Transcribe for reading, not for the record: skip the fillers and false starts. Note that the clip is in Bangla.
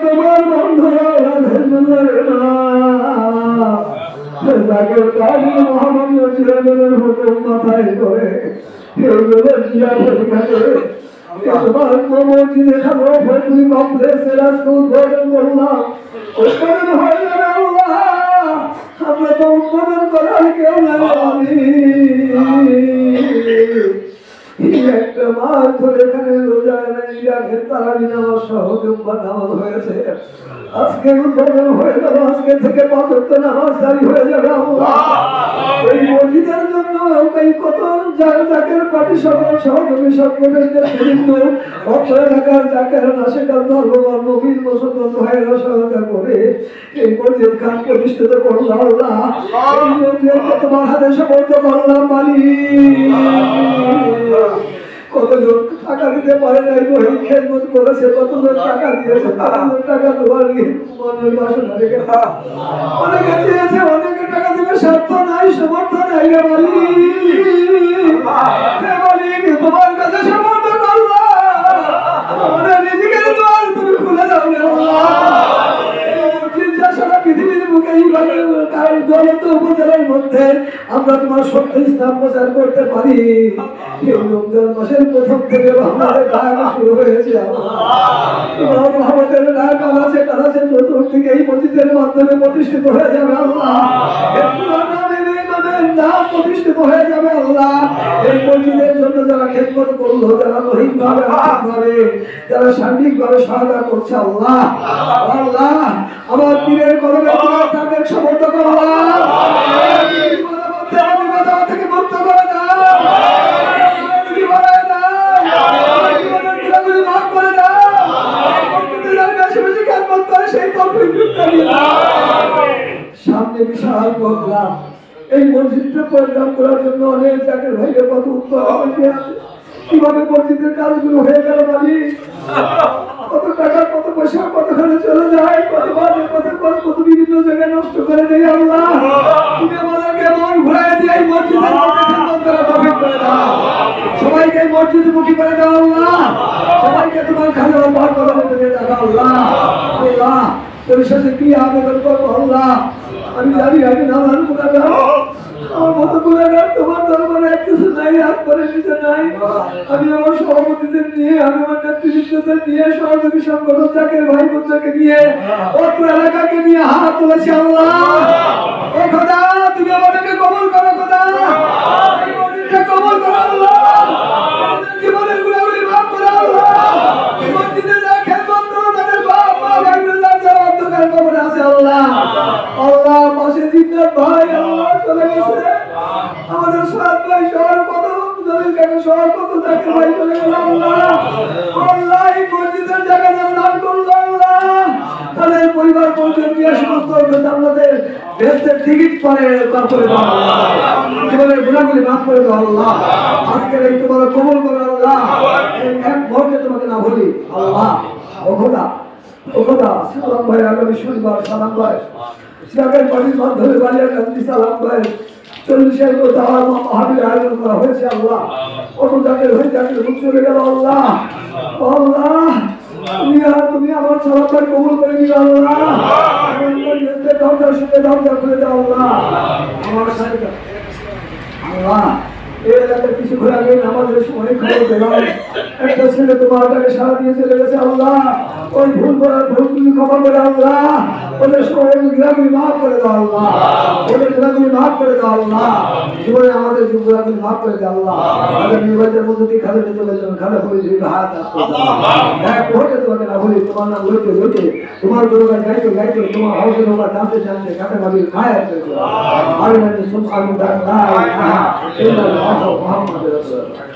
তোমার বন্ধুরা মোহাম্মদ ছিলেন হুকুম মাথায় করে তোমার মসজিদে খাবো ফজলি কমপ্লেক্সের আজকে উদ্বোধন করলাম। উদ্বোধন হয়ে যাবে আল্লাহ, আমরা তো উদ্বোধন করার কেউ নাই। একটা মাস ধরে এখানে রোজায় রাখেন তারা নামাজ সহযোগ বা নামাজ হয়েছে। আজকে উদ্বোধন হয়ে গেল, আজকে থেকে পর্যন্ত নামাজ জারি হয়ে যাবে আল্লাহ। এই মসজিদের জন্য এই কত জাকের পার্টি সকল সহযোগী সকলের বিভিন্ন অর্থ এলাকার জাকের নাশেকার ধর্মবান নবীন মুসলমান ভাইয়েরা সহায়তা করে এই মসজিদ খান প্রতিষ্ঠিত করল আল্লাহ। এই মসজিদকে তোমার হাতে সমর্থ করলাম মালিক। কতজন টাকা দিতে পারে নাই বই খেদমত করেছে, কতজন টাকা দিয়েছে, কতজন টাকা দেওয়ার মনের বাসনা রেখে অনেকে চেয়েছে, অনেকে টাকা দিবে, স্বার্থ নাই সমর্থ নাই রে মালিক। তোমার কাছে সমর্থ করলাম, আমাদের নিজেকে দ্বার তুমি খুলে দাও রে আল্লাহ। সারা পৃথিবীর বুকে গলত উপজেলার মধ্যে আমরা তোমার সত্য ইসলাম প্রচার করতে পারি। এই রমজান মাসের প্রথম থেকে আমাদের ডাক শুরু হয়েছে। আমাদের ডাক কালাছে কালাছে চতুর্থ এই মসজিদের মাধ্যমে প্রতিষ্ঠিত হয়ে যাবে আল্লাহ। নাম প্রতিষ্ঠিত হয়ে যাবে আল্লাহ। এই মসজিদের জন্য যারা খেদমত করলো, যারা দৈহিকভাবে আর্থিকভাবে যারা সার্বিকভাবে সহায়তা করছে আল্লাহ, আল্লাহ আমার পীরের কলমে তাদের সমর্থ করলাম, থেকে মুক্ত করে দাও, সামনে বিশাল প্রোগ্রাম। এই মসজিদটা প্রোগ্রাম করার জন্য অনেক জায়গায় ভাইয়ের কত উত্তর কিভাবে মসজিদের কাজগুলো হয়ে গেল মালিক। কত টাকা কত পয়সা কতখানে চলে যায়, কত বাজে কত বিভিন্ন জায়গায় নষ্ট করে দেয় আল্লাহ। তুমি আমাদেরকে মন ঘুরাই দিয়ে এই মসজিদের করে দাও, সবাইকে মসজিদে মুখী করে দাও আল্লাহ। সবাইকে তোমার খালি অল্লাহ কথা বলতে দেখো আল্লাহ। আল্লাহ পরিশেষে কি আবেদন করবো আল্লাহ, আমি জানি আমি নানান গুণাগার, আমার মতো গুণাগার তোমার দরবারে কিছু নাই, হাত করে নিতে নাই। আমি আমার সভাপতিদের নিয়ে, আমি আমার নেতৃত্বদের নিয়ে, সহযোগী সংগঠন জাকের ভাই বোনদেরকে নিয়ে, অত্র এলাকাকে নিয়ে হাত তুলেছি আল্লাহ। ও খোদা তুমি আমাদেরকে কবুল করো, খোদা কবুল করো আল্লাহ। জীবনের গুণাগুলি মাফ করো আল্লাহ। মসজিদে যা খেদমত করো তাদের বাপ মা ভাইরা যারা অন্ধকার কবরে আছে আল্লাহ, আল্লাহ পাশে জিন্নাত ভাই আল্লাহ চলে গেছে, আমাদের সাত ভাই শহর কত জলিল কাকা শহর কত জাকের ভাই চলে গেল আল্লাহ। আল্লাহ এই মসজিদের জায়গা দান করলো আল্লাহ, তাদের পরিবার পরিজন নিয়ে সমস্ত জান্নাতের বেহেশতের টিকিট করে তারপরে জীবনের গুণাগুলি মাফ করে দাও আল্লাহ। আজকের এই তোমার কবুল করো আল্লাহ। এক মুহূর্তে তোমাকে না ভুলি আল্লাহ। ও খোদা, ও খোদা সালাম ভাই আগামী শনিবার সালাম ভাই জাকের পার্টির মাধ্যমে বালিয়াকান্দি সালাম ভাই 40-এর মতো আমার মাহফিল আয়োজন করা হয়েছে আল্লাহ। কত জাকের ভাই জাকের মুখ চলে গেল আল্লাহ। আল্লাহ তুমি আমার সালাম কবুল করে দিও আল্লাহ। দরজার সাথে দরজা খুলে দাও আল্লাহ। আমার সাথে আল্লাহ এই এলাকার কিছু ঘোরা আগে নামাজের সময় খবর পেলাম একটা ছেলে তোমার ডাকে সারা দিয়ে চলে গেছে আল্লাহ। ওই ভুল করার ভুল তুমি ক্ষমা করে আল্লাহ। ওদের সময় গুণাগুলি মাফ করে দাও আল্লাহ, ওদের গুণাগুলি মাফ করে দাও আল্লাহ। জীবনে আমাদের গুণাগুলি মাফ করে দাও আল্লাহ। আমাদের নির্বাচনের মধ্যে দিয়ে খালে চলে যাবেন, খালে পড়ে যাবে হাত এক ভোটে তোমাকে না বলি, তোমার নাম লইতে লইতে তোমার গুণগান গাইতে গাইতে তোমার হাউসে তোমরা জানতে জানতে কাটে ভাবি খায় আর মানে সুবহানাল্লাহ লা ইলাহা ইল্লাল্লাহ মুহাম্মাদুর রাসূলুল্লাহ।